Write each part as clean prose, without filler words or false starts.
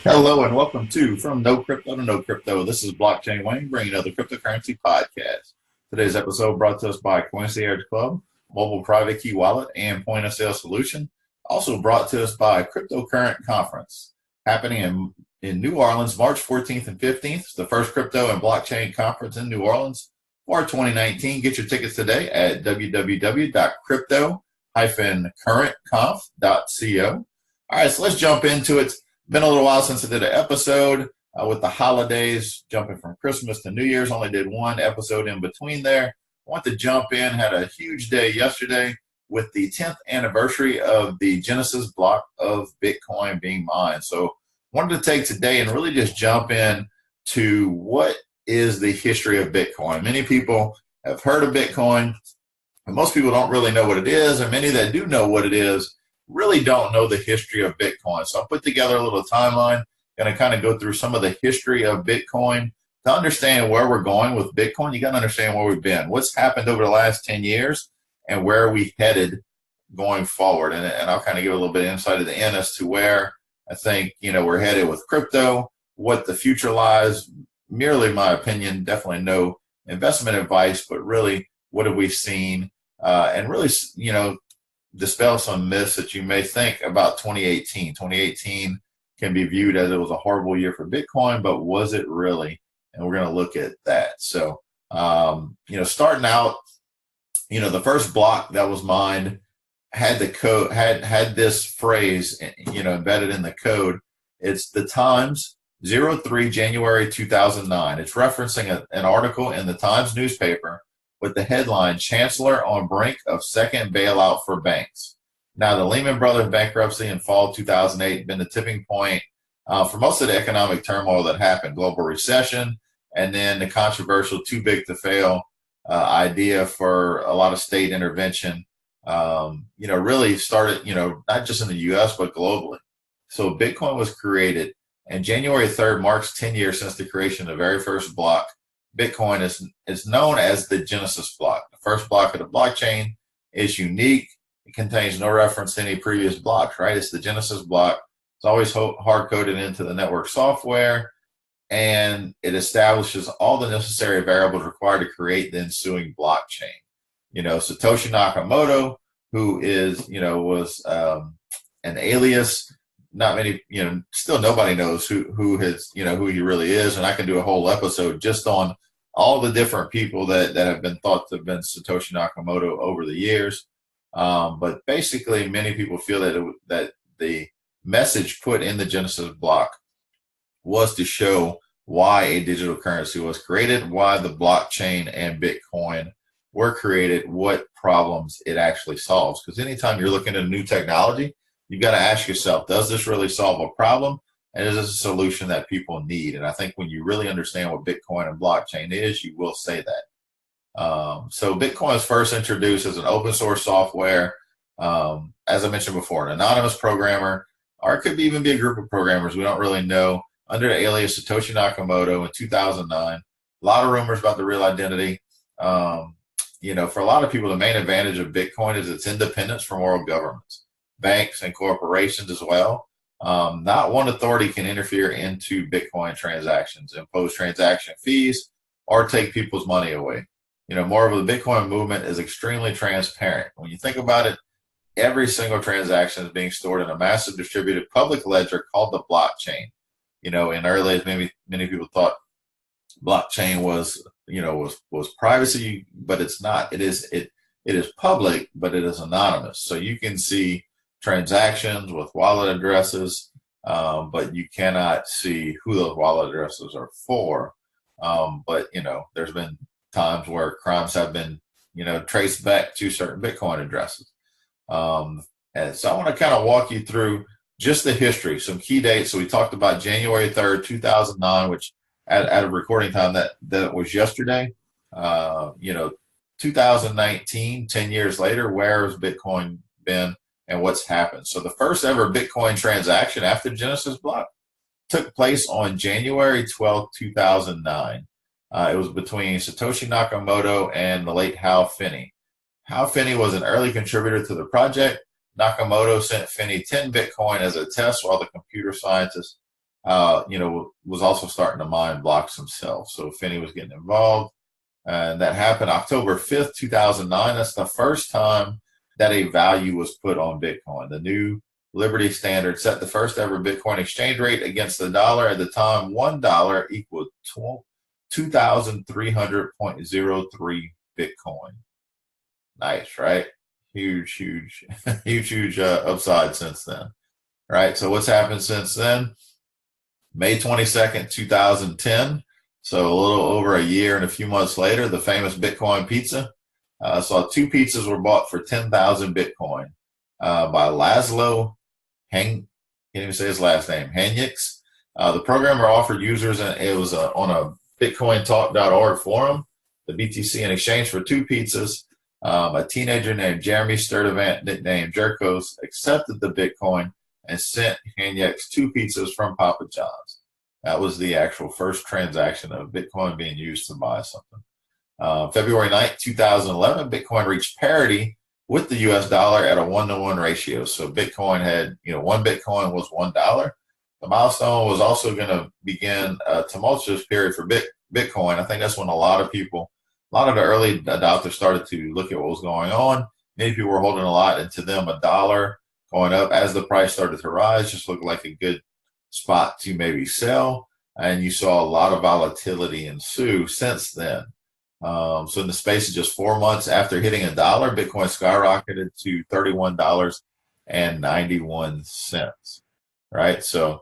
Hello and welcome to From No Crypto to No Crypto. This is Blockchain Wayne bringing another cryptocurrency podcast. Today's episode brought to us by Concierge Club, Mobile Private Key Wallet, and Point of Sale Solution. Also brought to us by Cryptocurrent Conference, happening in New Orleans, March 14th and 15th. It's the first crypto and blockchain conference in New Orleans for 2019. Get your tickets today at www.crypto-currentconf.co. All right, so let's jump into it. Been a little while since I did an episode with the holidays, jumping from Christmas to New Year's. Only did one episode in between there. I want to jump in. Had a huge day yesterday with the 10th anniversary of the Genesis block of Bitcoin being mined. So wanted to take today and really just jump in to what is the history of Bitcoin. Many people have heard of Bitcoin, but most people don't really know what it is, and many that do know what it is really don't know the history of Bitcoin. So I put together a little timeline, going to kind of go through some of the history of Bitcoin. To understand where we're going with Bitcoin, you got to understand where we've been, what's happened over the last 10 years, and where are we headed going forward. And I'll kind of give a little bit of insight at the end as to where I think, we're headed with crypto, what the future lies. Merely my opinion, definitely no investment advice, but really what have we seen, and really, dispel some myths that you may think about 2018. 2018 can be viewed as it was a horrible year for Bitcoin, but was it really? And we're going to look at that. So, starting out, the first block that was mined had the code, had this phrase, embedded in the code. It's the Times 03 January 2009. It's referencing an article in the Times newspaper with the headline, Chancellor on Brink of Second Bailout for Banks. Now, the Lehman Brothers bankruptcy in fall 2008 been the tipping point for most of the economic turmoil that happened, global recession, and then the controversial too big to fail idea for a lot of state intervention, really started, not just in the U.S., but globally. So Bitcoin was created, and January 3rd marks 10 years since the creation of the very first block. Bitcoin is known as the Genesis block. The first block of the blockchain is unique. It contains no reference to any previous blocks, right? It's the Genesis block. It's always hard-coded into the network software, and it establishes all the necessary variables required to create the ensuing blockchain. Satoshi Nakamoto, who was an alias. Not many, still nobody knows who he really is. And I can do a whole episode just on all the different people that have been thought to have been Satoshi Nakamoto over the years. But basically, many people feel that the message put in the Genesis block was to show why a digital currency was created, why the blockchain and Bitcoin were created, what problems it actually solves. Because anytime you're looking at a new technology, you've got to ask yourself, does this really solve a problem? And is this a solution that people need? And I think when you really understand what Bitcoin and blockchain is, you will say that. So Bitcoin was first introduced as an open source software, as I mentioned before, an anonymous programmer, or it could even be a group of programmers, we don't really know, under the alias Satoshi Nakamoto in 2009. A lot of rumors about the real identity. For a lot of people, the main advantage of Bitcoin is its independence from world governments, banks, and corporations as well. Not one authority can interfere into Bitcoin transactions, impose transaction fees, or take people's money away. Moreover, the Bitcoin movement is extremely transparent. When you think about it, every single transaction is being stored in a massive distributed public ledger called the blockchain. In early days, many people thought blockchain was privacy, but it's not. It is public, but it is anonymous. So you can see transactions with wallet addresses, but you cannot see who those wallet addresses are for. But there's been times where crimes have been, traced back to certain Bitcoin addresses. And so I want to kind of walk you through just the history, some key dates. So we talked about January 3rd, 2009, which at a recording time that was yesterday. 2019, 10 years later, where has Bitcoin been and what's happened? So the first ever Bitcoin transaction after the Genesis block took place on January 12th, 2009. It was between Satoshi Nakamoto and the late Hal Finney. Hal Finney was an early contributor to the project. Nakamoto sent Finney 10 Bitcoin as a test while the computer scientist was also starting to mine blocks himself. So Finney was getting involved. And that happened October 5th, 2009. That's the first time that a value was put on Bitcoin. The new Liberty Standard set the first ever Bitcoin exchange rate against the dollar. At the time, $1 equaled 2,300.03 Bitcoin. Nice, right? Huge, huge upside since then. Right. So what's happened since then? May 22nd, 2010. So a little over a year and a few months later, the famous Bitcoin pizza. So 2 pizzas were bought for 10,000 Bitcoin by Laszlo can't even say his last name, Hanyix. The programmer offered users, and it was on a BitcoinTalk.org forum, the BTC, in exchange for 2 pizzas. A teenager named Jeremy Sturdivant, nicknamed Jerkos, accepted the Bitcoin and sent Hanyix 2 pizzas from Papa John's. That was the actual first transaction of Bitcoin being used to buy something. February 9th, 2011, Bitcoin reached parity with the US dollar at a 1-to-1 ratio. So Bitcoin had, 1 Bitcoin was $1. The milestone was also going to begin a tumultuous period for Bitcoin. I think that's when a lot of the early adopters started to look at what was going on. Many people were holding a lot, and to them, $1 going up as the price started to rise just looked like a good spot to maybe sell. And you saw a lot of volatility ensue since then. So in the space of just 4 months after hitting $1, Bitcoin skyrocketed to $31.91. Right. So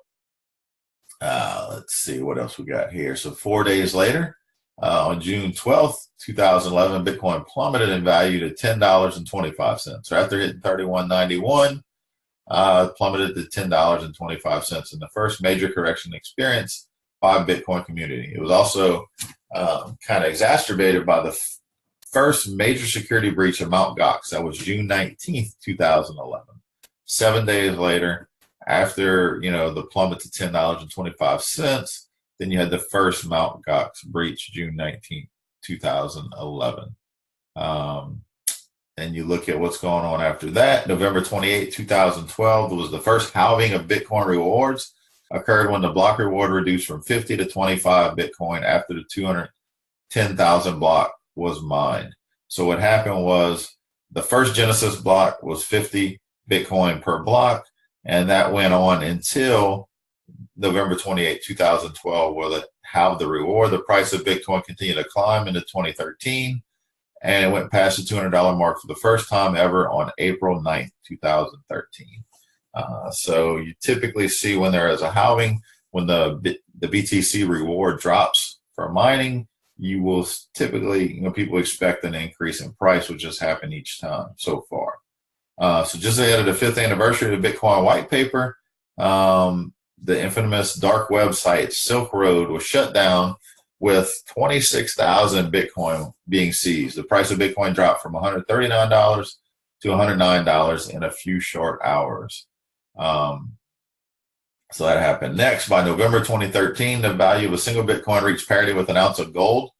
let's see what else we got here. So 4 days later, on June 12th, 2011, Bitcoin plummeted in value to $10.25. So after hitting $31.91, plummeted to $10.25 in the first major correction experienced by Bitcoin community. It was also kind of exacerbated by the first major security breach of Mt. Gox. That was June 19th, 2011. 7 days later, after the plummet to $10.25, then you had the first Mt. Gox breach, June 19th, 2011. And you look at what's going on after that. November 28th, 2012, was the first halving of Bitcoin rewards. Occurred when the block reward reduced from 50 to 25 Bitcoin after the 210,000 block was mined. So what happened was the first Genesis block was 50 Bitcoin per block, and that went on until November 28, 2012, where it halved the reward. The price of Bitcoin continued to climb into 2013, and it went past the $200 mark for the first time ever on April 9th, 2013. So you typically see when there is a halving, when the BTC reward drops for mining, you will typically, people expect an increase in price, which has happened each time so far. So just ahead of the 5th anniversary of the Bitcoin white paper, the infamous dark website Silk Road was shut down with 26,000 Bitcoin being seized. The price of Bitcoin dropped from $139 to $109 in a few short hours. So that happened. Next, by November 2013, the value of a single Bitcoin reached parity with an ounce of gold,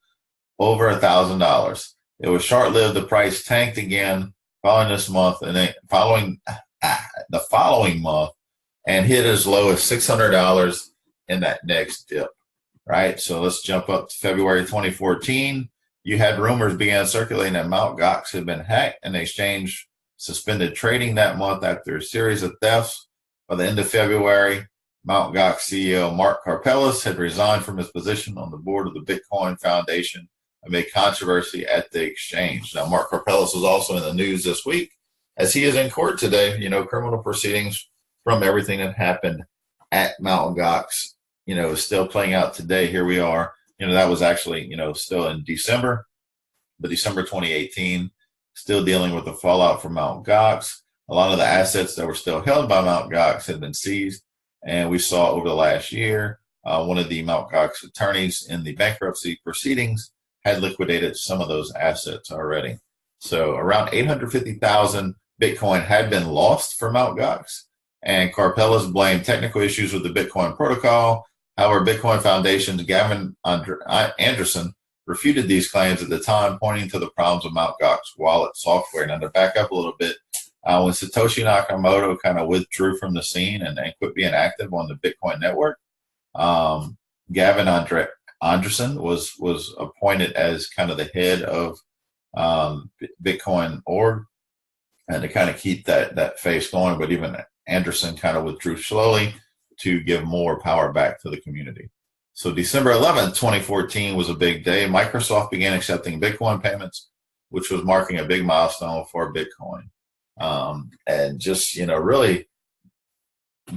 over $1,000. It was short-lived. The price tanked again following this month, and then following the following month, and hit as low as $600 in that next dip. Right. So let's jump up to February 2014. You had rumors began circulating that Mt. Gox had been hacked, and the exchange suspended trading that month after a series of thefts. By the end of February, Mt. Gox CEO Mark Karpelès had resigned from his position on the board of the Bitcoin Foundation amid controversy at the exchange. Now, Mark Karpelès was also in the news this week, as he is in court today. Criminal proceedings from everything that happened at Mt. Gox, is still playing out today. Here we are. That was actually, still in December, but December 2018. Still dealing with the fallout from Mt. Gox. A lot of the assets that were still held by Mt. Gox had been seized. And we saw over the last year, one of the Mt. Gox attorneys in the bankruptcy proceedings had liquidated some of those assets already. So around 850,000 Bitcoin had been lost for Mt. Gox. And Karpelès blamed technical issues with the Bitcoin protocol. However, Bitcoin Foundation's Gavin Anderson refuted these claims at the time, pointing to the problems of Mt. Gox wallet software. Now, to back up a little bit, when Satoshi Nakamoto kind of withdrew from the scene and quit being active on the Bitcoin network, Gavin Andresen was appointed as kind of the head of Bitcoin org, and to kind of keep that face going. But even Anderson kind of withdrew slowly to give more power back to the community. So December 11th, 2014 was a big day. Microsoft began accepting Bitcoin payments, which was marking a big milestone for Bitcoin. And just, really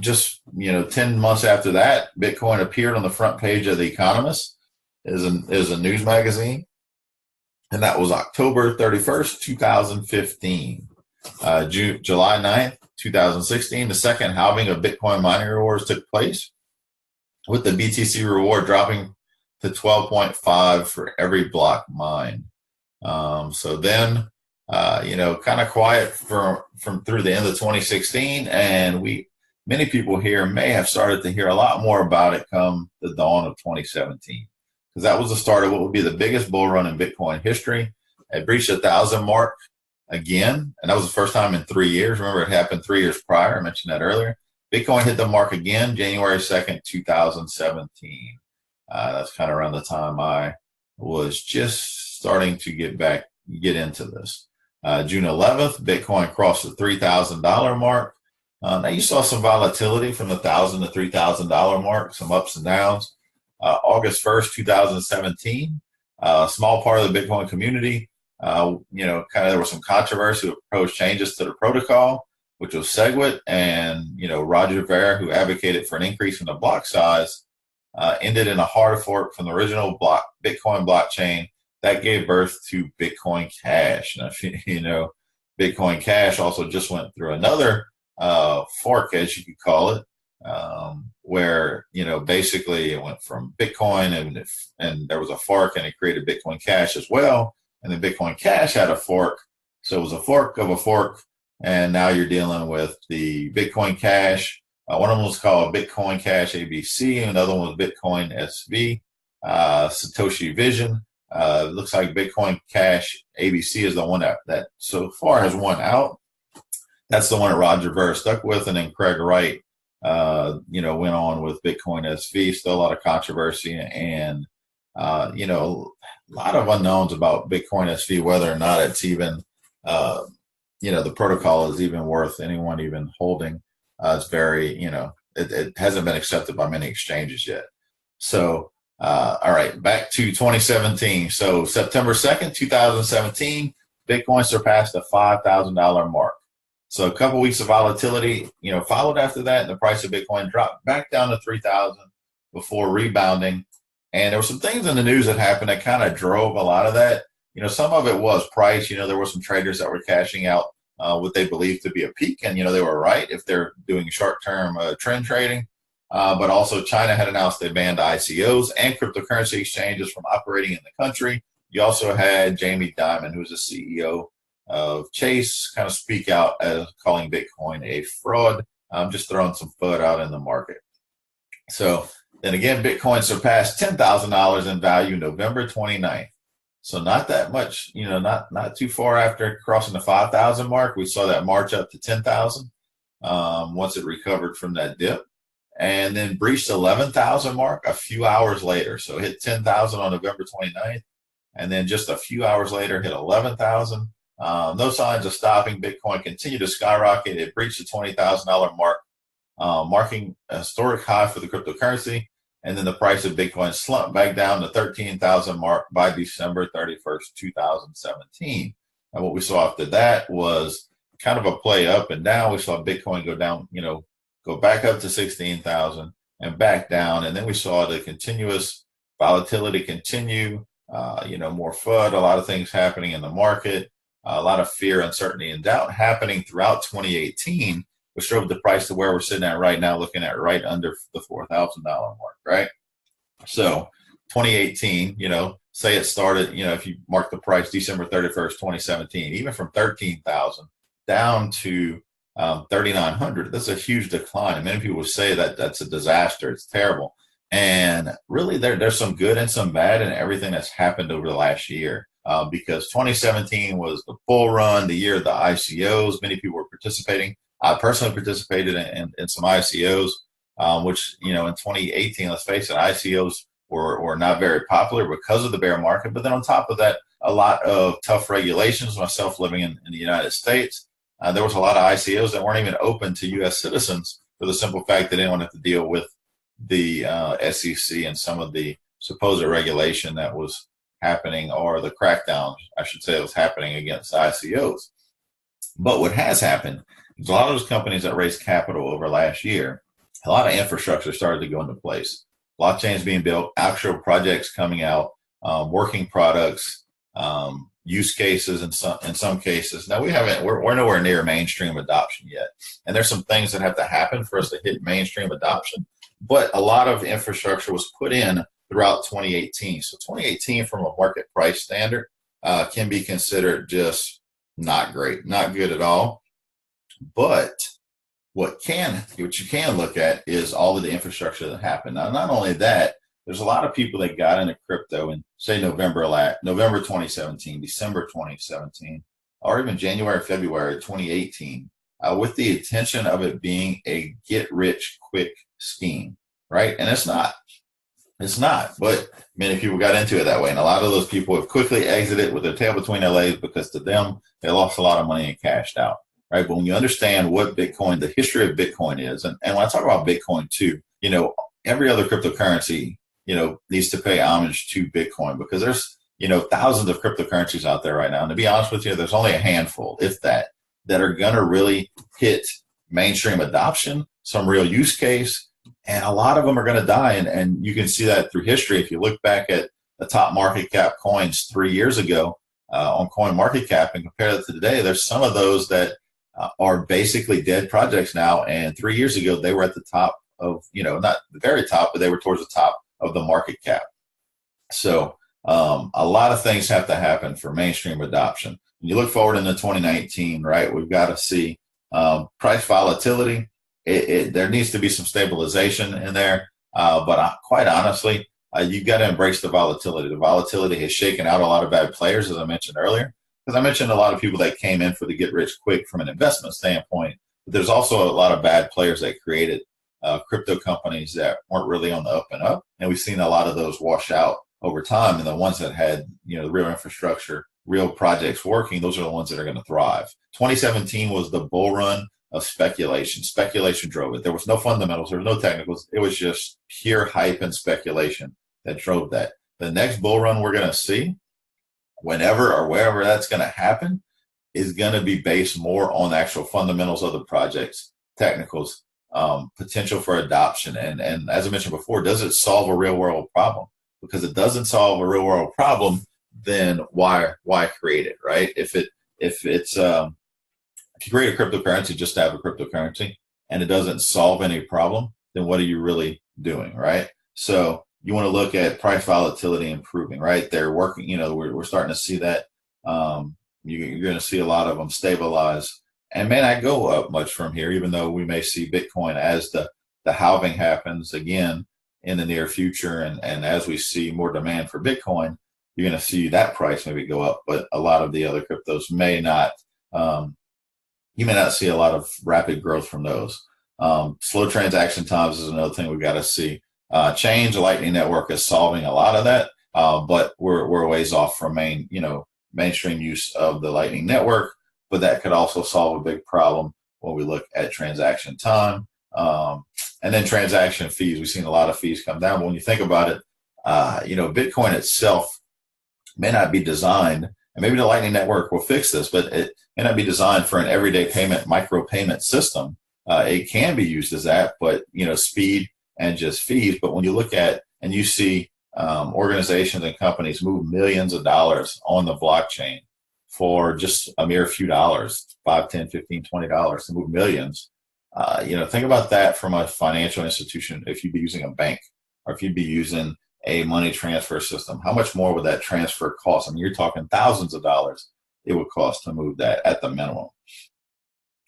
just, 10 months after that, Bitcoin appeared on the front page of The Economist as a news magazine. And that was October 31st, 2015. July 9th, 2016, the second halving of Bitcoin mining rewards took place, with the BTC reward dropping to 12.5 for every block mined. So then, kind of quiet from through the end of 2016, and many people here may have started to hear a lot more about it come the dawn of 2017, because that was the start of what would be the biggest bull run in Bitcoin history. It breached 1,000 mark again, and that was the first time in 3 years. Remember, it happened 3 years prior. I mentioned that earlier. Bitcoin hit the mark again, January 2nd, 2017. That's kind of around the time I was just starting to get into this. June 11th, Bitcoin crossed the $3,000 mark. Now you saw some volatility from the $1,000 to $3,000 mark, some ups and downs. August 1st, 2017, a small part of the Bitcoin community, there was some controversy with proposed changes to the protocol, which was SegWit, and, Roger Ver, who advocated for an increase in the block size, ended in a hard fork from the original Bitcoin blockchain that gave birth to Bitcoin Cash. Now, Bitcoin Cash also just went through another fork, as you could call it, where, basically it went from Bitcoin and there was a fork, and it created Bitcoin Cash as well. And then Bitcoin Cash had a fork. So it was a fork of a fork. And now you're dealing with the Bitcoin Cash. One of them was called Bitcoin Cash ABC, and another one was Bitcoin SV, Satoshi Vision. It looks like Bitcoin Cash ABC is the one that so far has won out. That's the one that Roger Ver stuck with, and then Craig Wright, went on with Bitcoin SV. Still a lot of controversy, and a lot of unknowns about Bitcoin SV, whether or not it's even, the protocol is even worth anyone even holding. It's very, it hasn't been accepted by many exchanges yet. So, all right, back to 2017. So September 2nd, 2017, Bitcoin surpassed the $5,000 mark. So a couple weeks of volatility, followed after that, and the price of Bitcoin dropped back down to 3,000 before rebounding. And there were some things in the news that happened that kind of drove a lot of that. Some of it was price. There were some traders that were cashing out what they believed to be a peak, and they were right if they're doing short-term trend trading. But also, China had announced they banned ICOs and cryptocurrency exchanges from operating in the country. You also had Jamie Dimon, who was the CEO of Chase, kind of speak out as calling Bitcoin a fraud. Just throwing some FUD out in the market. So then again, Bitcoin surpassed $10,000 in value November 29th. So not that much, not too far after crossing the 5,000 mark. We saw that march up to 10,000 once it recovered from that dip, and then breached 11,000 mark a few hours later. So hit 10,000 on November 29th, and then just a few hours later hit 11,000. No signs of stopping. Bitcoin continued to skyrocket. It breached the $20,000 mark, marking a historic high for the cryptocurrency. And then the price of Bitcoin slumped back down to 13,000 mark by December 31st, 2017. And what we saw after that was kind of a play up and down. We saw Bitcoin go down, go back up to 16,000 and back down. And then we saw the continuous volatility continue, more FUD, a lot of things happening in the market, a lot of fear, uncertainty, and doubt happening throughout 2018, which drove the price to where we're sitting at right now, looking at right under the $4,000 mark, right? So 2018, say it started, if you mark the price December 31st, 2017, even from 13,000 down to 3,900, that's a huge decline. And many people would say that that's a disaster. It's terrible. And really, there's some good and some bad in everything that's happened over the last year. Because 2017 was the bull run, the year of the ICOs. Many people were participating. I personally participated in some ICOs. which, in 2018, let's face it, ICOs were not very popular because of the bear market. But then on top of that, a lot of tough regulations. Myself living in the United States, there was a lot of ICOs that weren't even open to U.S. citizens for the simple fact that they didn't have to deal with the SEC and some of the supposed regulation that was happening, or the crackdown, I should say, was happening against ICOs. But what has happened is a lot of those companies that raised capital over last year, a lot of infrastructure started to go into place. Blockchains being built, actual projects coming out, working products, use cases in some cases. Now we're nowhere near mainstream adoption yet. And there's some things that have to happen for us to hit mainstream adoption. But a lot of infrastructure was put in throughout 2018. So 2018 from a market price standard can be considered just not great, not good at all. But what you can look at is all of the infrastructure that happened. Now, not only that, there's a lot of people that got into crypto in, say, November 2017, December 2017, or even January, February 2018, with the intention of it being a get-rich-quick scheme, right? And it's not. It's not. But many people got into it that way. And a lot of those people have quickly exited with their tail between their legs because to them, they lost a lot of money and cashed out, right? But when you understand what Bitcoin, the history of Bitcoin is, and when I talk about Bitcoin too, every other cryptocurrency, needs to pay homage to Bitcoin because there's, thousands of cryptocurrencies out there right now. And to be honest with you, there's only a handful, if that are going to really hit mainstream adoption, some real use case. And a lot of them are going to die. And you can see that through history. If you look back at the top market cap coins 3 years ago on Coin Market Cap and compare it to today, there's some of those that are basically dead projects now. And 3 years ago, they were at the top of, not the very top, but they were towards the top of the market cap. So a lot of things have to happen for mainstream adoption. When you look forward into 2019, right, we've got to see price volatility. There needs to be some stabilization in there. But quite honestly, you've got to embrace the volatility. The volatility has shaken out a lot of bad players, as I mentioned earlier, because I mentioned a lot of people that came in for the get rich quick from an investment standpoint. But there's also a lot of bad players that created crypto companies that weren't really on the up and up. And we've seen a lot of those wash out over time. And the ones that had, the real infrastructure, real projects working, those are the ones that are going to thrive. 2017 was the bull run of speculation. Speculation drove it. There was no fundamentals. There was no technicals. It was just pure hype and speculation that drove that. The next bull run we're going to see, whenever or wherever that's going to happen, is going to be based more on the actual fundamentals of the projects, technicals, potential for adoption. And as I mentioned before, does it solve a real world problem? Because it doesn't solve a real world problem, then why create it, right? If you create a cryptocurrency just to have a cryptocurrency and it doesn't solve any problem, then what are you really doing, right? So you want to look at price volatility improving, right? They're working, we're starting to see that. You're going to see a lot of them stabilize and may not go up much from here, even though we may see Bitcoin as the halving happens again in the near future. And as we see more demand for Bitcoin, you're going to see that price maybe go up, but a lot of the other cryptos may not. You may not see a lot of rapid growth from those. Slow transaction times is another thing we've got to see. Change, the Lightning Network is solving a lot of that, but we're a ways off from mainstream use of the Lightning Network. But that could also solve a big problem when we look at transaction time. And then transaction fees. We've seen a lot of fees come down. But when you think about it, Bitcoin itself may not be designed, and maybe the Lightning Network will fix this, but it may not be designed for an everyday payment, micropayment system. It can be used as that, but, speed and just fees. But when you look at and you see organizations and companies move millions of dollars on the blockchain for just a mere few dollars, $5, $10, $15, $20 to move millions, think about that from a financial institution. If you'd be using a bank or if you'd be using a money transfer system, how much more would that transfer cost? I mean, you're talking thousands of dollars it would cost to move that at the minimum.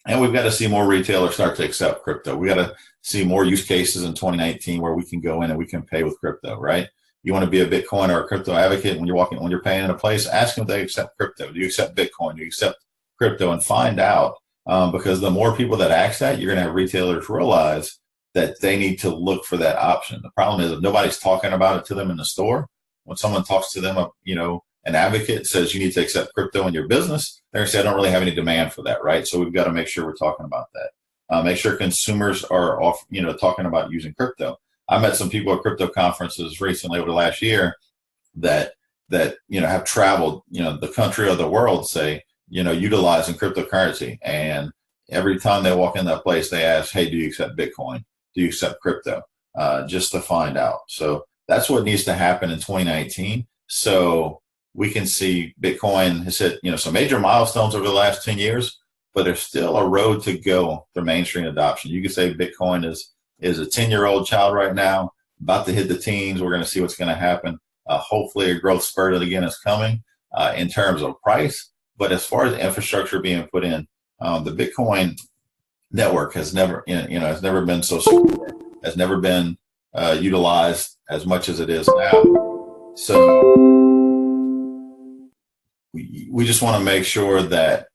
And we've got to see more retailers start to accept crypto. We got to see more use cases in 2019 where we can go in and we can pay with crypto, right? You want to be a Bitcoin or a crypto advocate when you're paying in a place, ask them if they accept crypto. Do you accept Bitcoin? Do you accept crypto? And find out, because the more people that ask that, you're going to have retailers realize that they need to look for that option. The problem is if nobody's talking about it to them in the store, when someone talks to them, an advocate says you need to accept crypto in your business, they're going to say, I don't really have any demand for that, right? So we've got to make sure we're talking about that. Make sure consumers are off, talking about using crypto. I met some people at crypto conferences recently over the last year that have traveled, the country or the world, say, utilizing cryptocurrency. And every time they walk in that place, they ask, hey, do you accept Bitcoin? Do you accept crypto? Just to find out. So that's what needs to happen in 2019. So we can see Bitcoin has hit, some major milestones over the last 10 years, but there's still a road to go for mainstream adoption. You could say Bitcoin is a 10-year-old child right now, about to hit the teens. We're going to see what's going to happen. Hopefully a growth spurt again is coming in terms of price. But as far as infrastructure being put in, the Bitcoin network has never been so secure, has never been utilized as much as it is now. So we just want to make sure that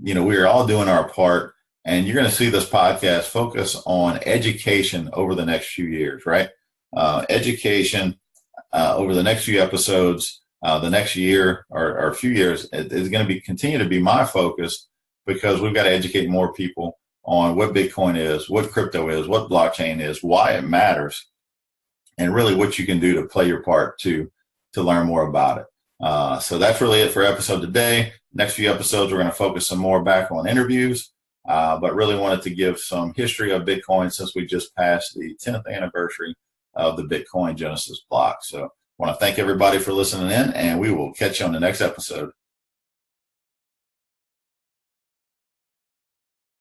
we are all doing our part. And you're going to see this podcast focus on education over the next few years, right? Education over the next few episodes, the next year or a few years is going to continue to be my focus, because we've got to educate more people on what Bitcoin is, what crypto is, what blockchain is, why it matters, and really what you can do to play your part to learn more about it. So that's really it for episode today. Next few episodes, we're going to focus some more back on interviews, but really wanted to give some history of Bitcoin since we just passed the 10th anniversary of the Bitcoin Genesis block. So I want to thank everybody for listening in, and we will catch you on the next episode.